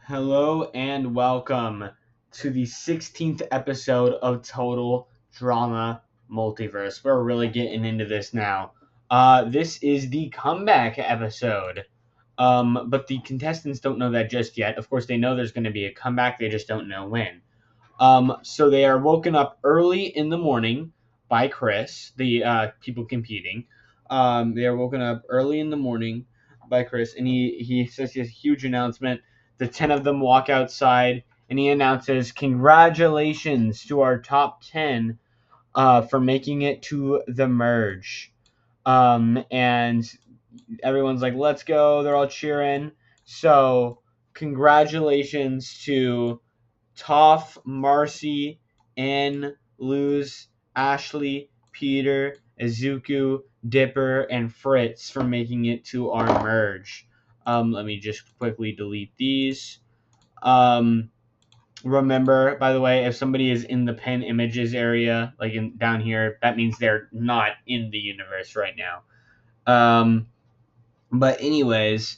Hello and welcome to the 16th episode of Total Drama Multiverse. We're really getting into this now. This is the comeback episode. But the contestants don't know that just yet. Of course, they know there's going to be a comeback, they just don't know when. So they are woken up early in the morning by Chris, the people competing. They are woken up early in the morning by Chris, and he says his huge announcement. The 10 of them walk outside, and he announces, "Congratulations to our top 10 for making it to the merge." And everyone's like, "Let's go!" They're all cheering. So, congratulations to Toph, Marcy, Anne, Luz, Ashley, Peter, Izuku, Dipper, and Fritz for making it to our merge. Let me just quickly delete these. Remember, by the way, if somebody is in the pin images area, like down here, that means they're not in the universe right now. But anyways,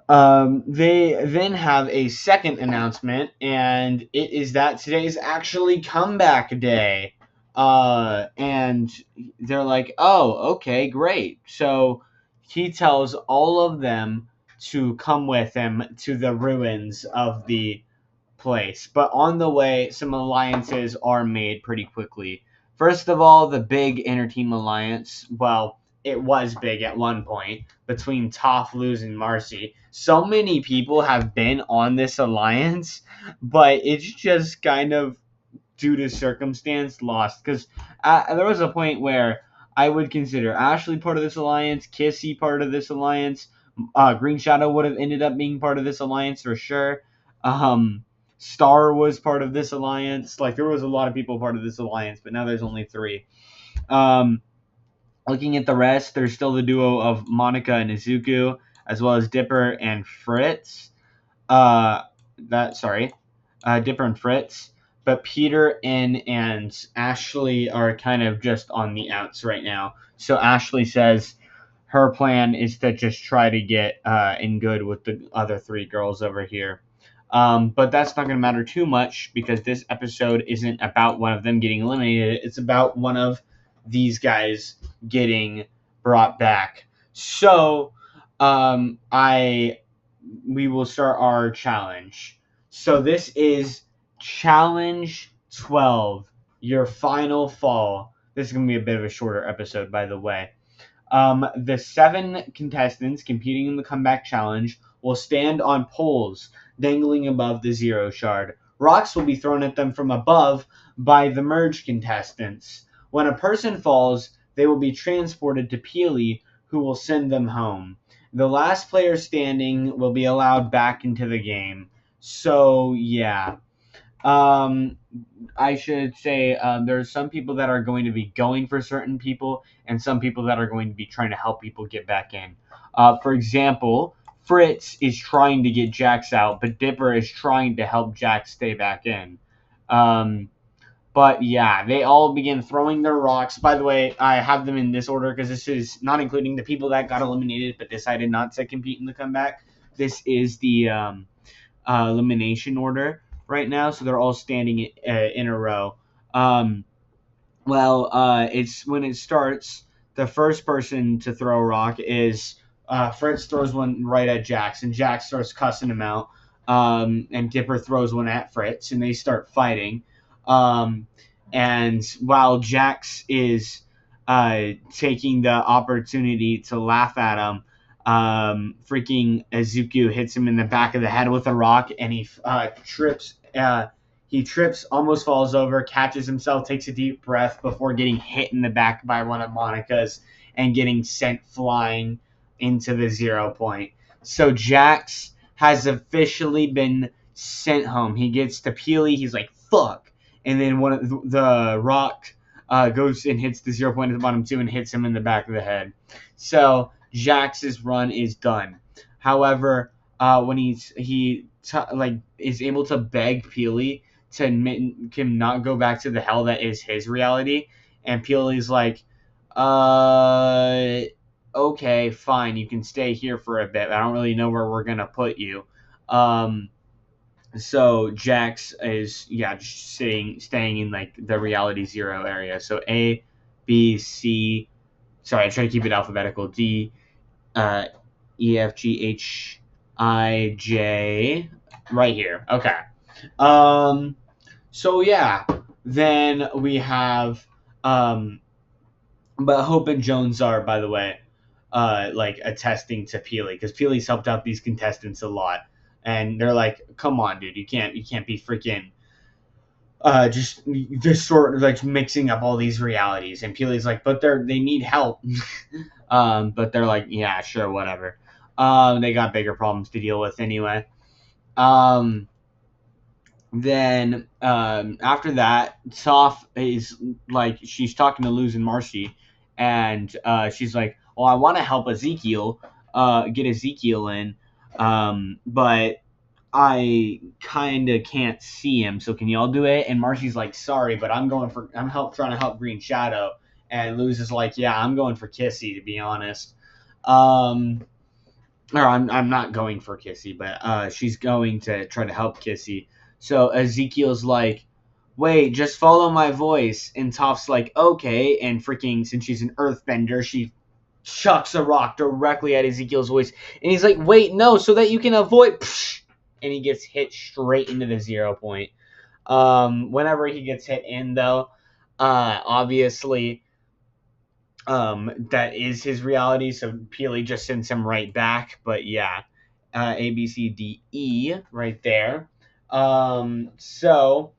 they then have a second announcement, and it is that today is actually comeback day. And they're like, "Oh, okay, great." So he tells all of them to come with him to the ruins of the place. But on the way, some alliances are made pretty quickly. First of all, the big inter-team alliance. Well, it was big at one point between Toph, Luz, and Marcy. So many people have been on this alliance, but it's just kind of due to circumstance lost. Because there was a point where I would consider Ashley part of this alliance, Kissy part of this alliance, Green Shadow would have ended up being part of this alliance for sure. Star was part of this alliance. Like, there was a lot of people part of this alliance, but now there's only three. Looking at the rest, there's still the duo of Monica and Izuku, as well as Dipper and Fritz. Dipper and Fritz. But Peter and Ashley are kind of just on the outs right now. So Ashley says her plan is to just try to get in good with the other three girls over here. But that's not going to matter too much because this episode isn't about one of them getting eliminated. It's about one of these guys getting brought back. So, we will start our challenge. So this is Challenge 12, your final fall. This is going to be a bit of a shorter episode, by the way. The 7 contestants competing in the comeback challenge will stand on poles dangling above the zero shard. Rocks will be thrown at them from above by the merge contestants. When a person falls, they will be transported to Peely, who will send them home. The last player standing will be allowed back into the game. So, yeah. I should say there's some people that are going to be going for certain people and some people that are going to be trying to help people get back in. For example, Fritz is trying to get Jax out, but Dipper is trying to help Jax stay back in. But yeah, they all begin throwing their rocks. By the way, I have them in this order because this is not including the people that got eliminated but decided not to compete in the comeback. This is the elimination order right now, so they're all standing in a row. It's when it starts, the first person to throw a rock is Fritz throws one right at Jax, and Jax starts cussing him out. And Dipper throws one at Fritz, and they start fighting. And while Jax is taking the opportunity to laugh at him, freaking Izuku hits him in the back of the head with a rock, and he trips. He trips, almost falls over, catches himself, takes a deep breath before getting hit in the back by one of Monica's and getting sent flying into the 0 point. So Jax has officially been sent home. He gets to Peely. He's like, "Fuck." And then one of the rock goes and hits the 0 point at the bottom too and hits him in the back of the head. So Jax's run is done. However, when is able to beg Peely to admit him not go back to the hell that is his reality, and Peely's like, okay, fine, you can stay here for a bit. I don't really know where we're gonna put you. So Jax is just staying in like the reality zero area. So A, B, C. Sorry, I try to keep it alphabetical. D, uh, E, F, G, H, I, J. Right here. Okay. Um. So yeah, then we have but Hope and Jones are, by the way, like attesting to Peely because Peely's helped out these contestants a lot, and they're like, "Come on, dude, you can't be freaking just sort of like mixing up all these realities." And Peely's like, "But they need help," but they're like, "Yeah, sure, whatever." They got bigger problems to deal with anyway. Um, then after that, Toph is like she's talking to Luz and Marcy, and she's like, "Well, I want to help Ezekiel, get Ezekiel in, but I kind of can't see him. So can y'all do it?" And Marcy's like, "Sorry, but trying to help Green Shadow." And Luz is like, "Yeah, I'm going for Kissy, to be honest." Um, or I'm not going for Kissy, but she's going to try to help Kissy. So Ezekiel's like, "Wait, just follow my voice." And Toph's like, "Okay." And freaking, since she's an earthbender, she chucks a rock directly at Ezekiel's voice. And he's like, "Wait, no, so that you can avoid." Psh! And he gets hit straight into the 0 point. Whenever he gets hit in, though, obviously, that is his reality. So Peely just sends him right back. But yeah, A, B, C, D, E, right there. So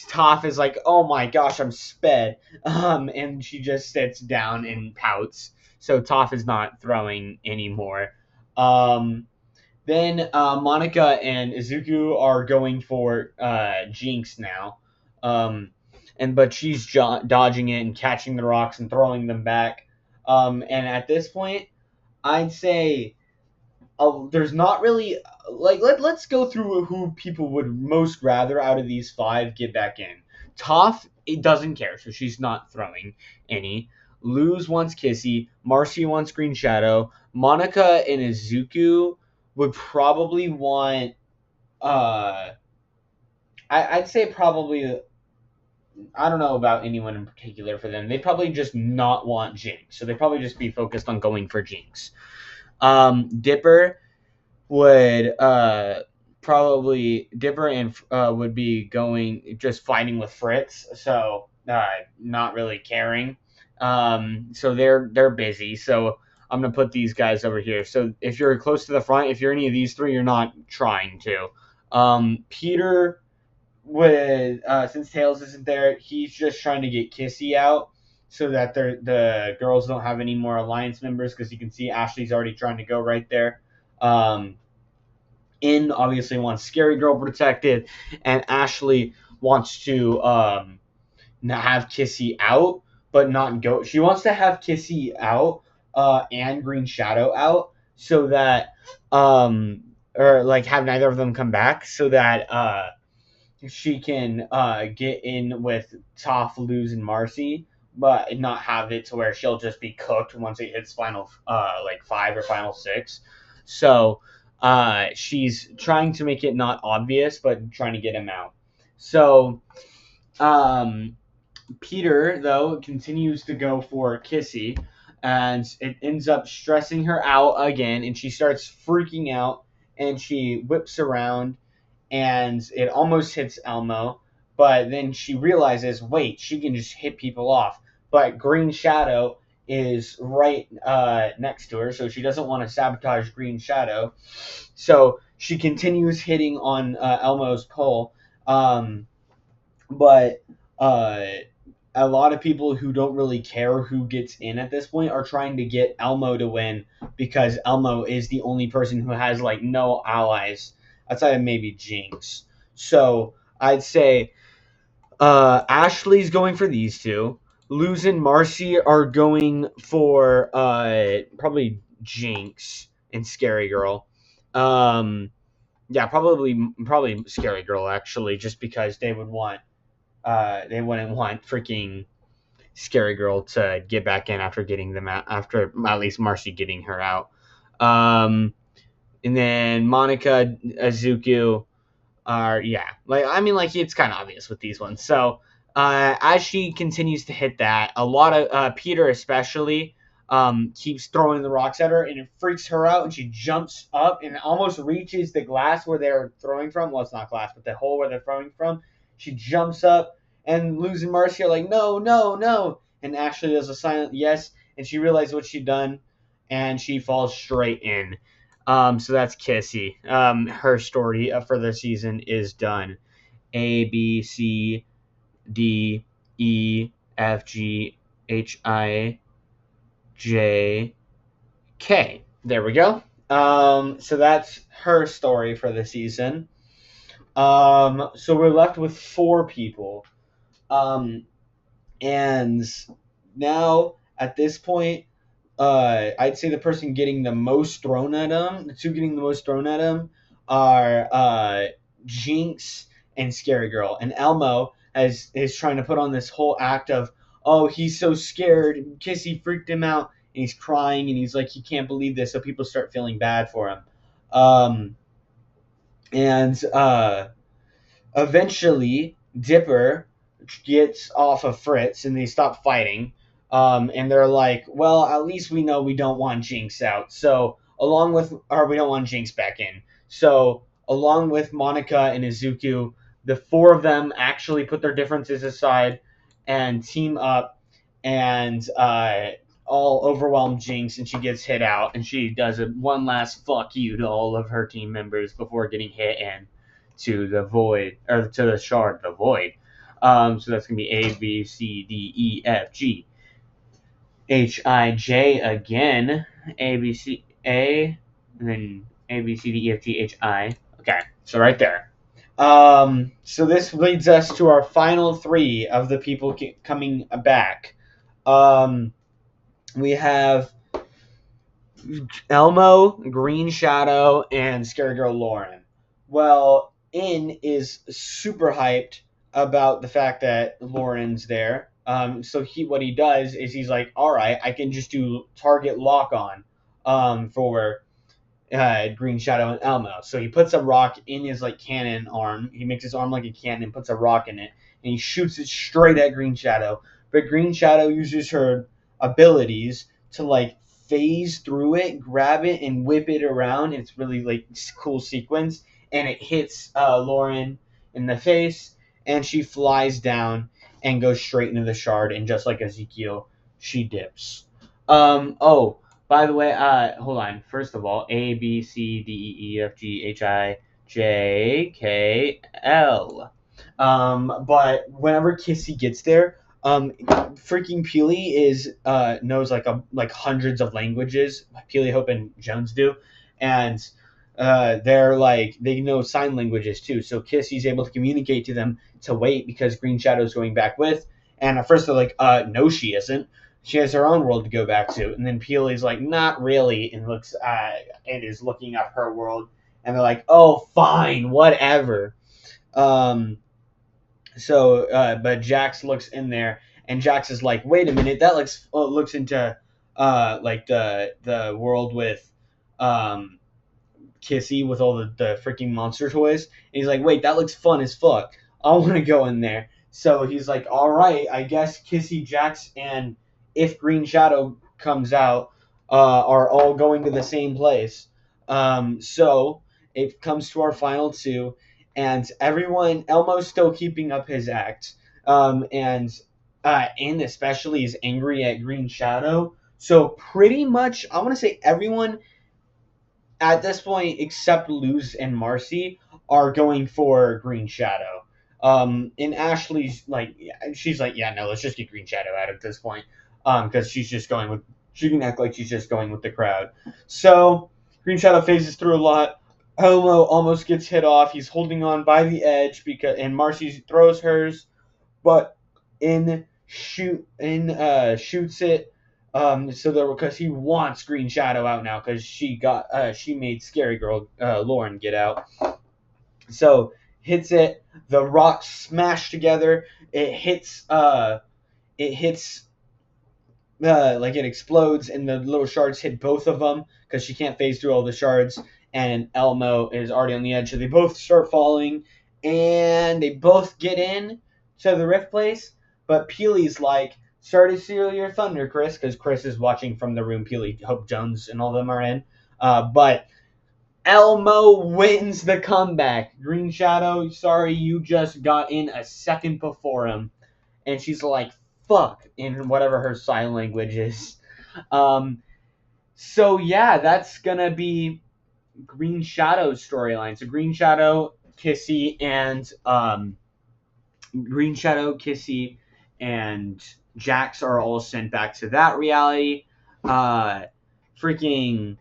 Toph is like, "Oh my gosh, I'm sped," and she just sits down and pouts. So Toph is not throwing anymore. Um, then Monica and Izuku are going for Jinx now. Um, but she's dodging it and catching the rocks and throwing them back. And at this point, I'd say there's not really like let's go through who people would most rather out of these five get back in. Toph, it doesn't care, so she's not throwing any. Luz wants Kissy. Marcy wants Green Shadow. Monica and Izuku would probably want. I'd say probably. I don't know about anyone in particular for them. They probably just not want Jinx, so they probably just be focused on going for Jinx. Dipper would probably Dipper and would be going just fighting with Fritz, so not really caring. So they're busy. So I'm gonna put these guys over here. So if you're close to the front, if you're any of these three, you're not trying to. Peter would since Tails isn't there, he's just trying to get Kissy out so that the girls don't have any more alliance members because you can see Ashley's already trying to go right there. Um, In obviously wants Scary Girl protected, and Ashley wants to not have Kissy out, but not go. She wants to have Kissy out and Green Shadow out so that or like have neither of them come back so that she can get in with Toph, Luz, and Marcy, but not have it to where she'll just be cooked once it hits final like 5 or final 6. So she's trying to make it not obvious, but trying to get him out. So Peter, though, continues to go for Kissy, and it ends up stressing her out again, and she starts freaking out, and she whips around, and it almost hits Elmo, but then she realizes, wait, she can just hit people off. But Green Shadow is right next to her, so she doesn't want to sabotage Green Shadow. So she continues hitting on Elmo's pole, but a lot of people who don't really care who gets in at this point are trying to get Elmo to win because Elmo is the only person who has like no allies outside of maybe Jinx. So I'd say Ashley's going for these two. Luz and Marcy are going for probably Jinx and Scary Girl. Yeah, probably Scary Girl actually, just because they wouldn't want freaking Scary Girl to get back in after getting them out, after at least Marcy getting her out. And then Monica, Izuku, Yeah, like I mean, like it's kind of obvious with these ones. So as she continues to hit that, a lot of Peter especially keeps throwing the rocks at her, and it freaks her out, and she jumps up and almost reaches the glass where they're throwing from. Well, it's not glass, but the hole where they're throwing from. She jumps up, and Luz and Marcy are like, no, no, no, and Ashley does a silent yes, and she realizes what she'd done, and she falls straight in. So that's Kissy. Her story for the season is done. A B C D E F G H I J K. There we go. So that's her story for the season. So we're left with 4 people. And now at this point, I'd say the person getting the most thrown at him, the two getting the most thrown at him, are Jinx and Scary Girl. And Elmo is trying to put on this whole act of, oh, he's so scared. Kissy freaked him out, and he's crying, and he's like, he can't believe this. So people start feeling bad for him. And eventually, Dipper gets off of Fritz, and they stop fighting. And they're like, well, at least we know we don't want Jinx out. So, we don't want Jinx back in. So, along with Monica and Izuku, the 4 of them actually put their differences aside and team up and all overwhelm Jinx, and she gets hit out. And she does one last fuck you to all of her team members before getting hit in to the void, or to the shard, the void. So that's going to be A, B, C, D, E, F, G, H, I, J again. A, B, C, A, and then A, B, C, D, E, F, G, H, I. Okay, so right there. So this leads us to our final 3 of the people coming back. We have Elmo, Green Shadow, and Scary Girl Lauren. Well, In is super hyped about the fact that Lauren's there. So what he does is he's like, all right, I can just do target lock on for Green Shadow and Elmo. So he puts a rock in his like cannon arm. He makes his arm like a cannon and puts a rock in it, and he shoots it straight at Green Shadow. But Green Shadow uses her abilities to like phase through it, grab it, and whip it around. It's really like cool sequence, and it hits Lauren in the face, and she flies down and goes straight into the shard. And just like Ezekiel, she dips. Oh, by the way, hold on. First of all, A, B, C, D, E, E, F, G, H, I, J, K, L. But whenever Kissy gets there, freaking Peely knows like hundreds of languages. Peely, Hope, and Jones do, and they're like they know sign languages too. So Kissy's able to communicate to them to wait because Green Shadow's going back with. And at first they're like, no, she isn't. She has her own world to go back to. And then Peely's like, not really, and is looking up her world. And they're like, oh, fine, whatever. But Jax looks in there, and Jax is like, wait a minute, that looks into like the world with Kissy with all the freaking monster toys. And he's like, wait, that looks fun as fuck. I want to go in there. So he's like, all right, I guess Kissy, Jax, and if Green Shadow comes out, are all going to the same place. So it comes to our final 2, and Elmo's still keeping up his act, and especially is angry at Green Shadow. So pretty much, I want to say everyone at this point, except Luz and Marcy, are going for Green Shadow. And Ashley's like, she's like, yeah, no, let's just get Green Shadow out at this point. Because she can act like she's just going with the crowd. So, Green Shadow phases through a lot. Elmo almost gets hit off. He's holding on by the edge and Marcy throws hers, but shoots it. Because he wants Green Shadow out now because she made Scary Girl Lauren get out. So hits it. The rocks smash together. It hits like it explodes, and the little shards hit both of them because she can't phase through all the shards. and Elmo is already on the edge. So they both start falling, and they both get in to the Rift place. But Peely's like, sorry to steal your thunder, Chris, because Chris is watching from the room Peely, Hope Jones, and all of them are in. But Elmo wins the comeback. Green Shadow, sorry, you just got in a second before him. And she's like, fuck, in whatever her sign language is. So yeah, that's gonna be Green Shadow's storyline. So Green Shadow, Kissy, and Jax are all sent back to that reality. Freaking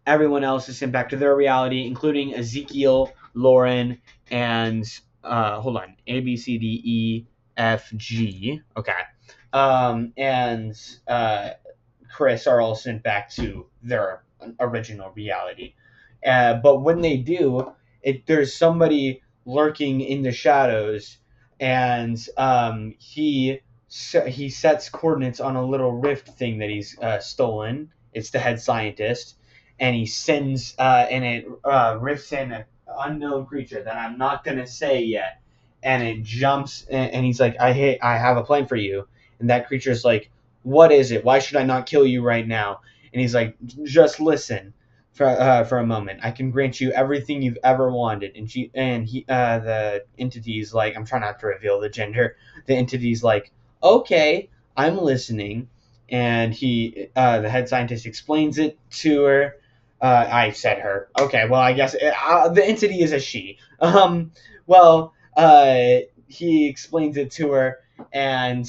everyone else is sent back to their reality, including Ezekiel, Lauren, and hold on, A B C D E F G. Okay, and Chris are all sent back to their original reality. But when they do, there's somebody lurking in the shadows, and he sets coordinates on a little rift thing that he's stolen. It's the head scientist, and he sends and it rifts in an unknown creature that I'm not gonna say yet, and it jumps, and he's like, I have a plan for you, and that creature's like, what is it? Why should I not kill you right now? And he's like, just listen for a moment. I can grant you everything you've ever wanted. And the entity's like, I'm trying not to reveal the gender. The entity's like, okay, I'm listening. And the head scientist explains it to her. I said her. Okay, well, I guess the entity is a she. He explains it to her, and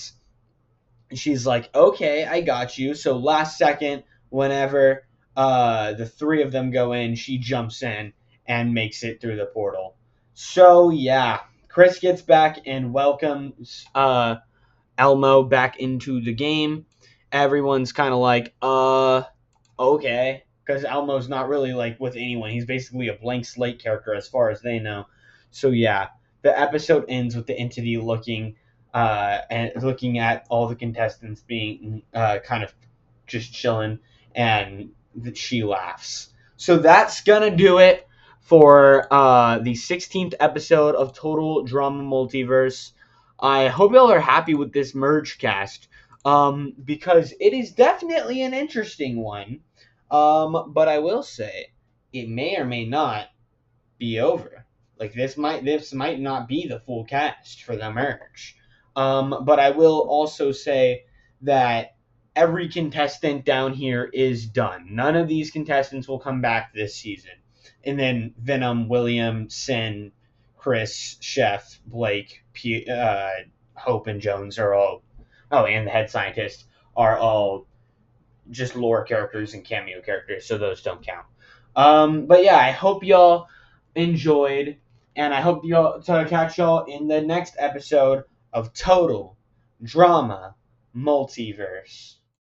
she's like, okay, I got you. So last second, whenever the three of them go in, she jumps in and makes it through the portal. So yeah, Chris gets back and welcomes Elmo back into the game. Everyone's kind of like, okay, because Elmo's not really like with anyone. He's basically a blank slate character as far as they know. So yeah, the episode ends with the entity looking at all the contestants being kind of just chilling, and she laughs. So that's gonna do it for the 16th episode of Total Drama Multiverse. I hope y'all are happy with this merge cast, because it is definitely an interesting one. But I will say, it may or may not be over. Like this might not be the full cast for the merge. But I will also say that every contestant down here is done. None of these contestants will come back this season. And then Venom, William, Sin, Chris, Chef, Blake, Hope, and Jones are all. Oh, and the head scientist are all just lore characters and cameo characters, so those don't count. But yeah, I hope y'all enjoyed, and I hope y'all to catch y'all in the next episode of Total Drama Multiverse.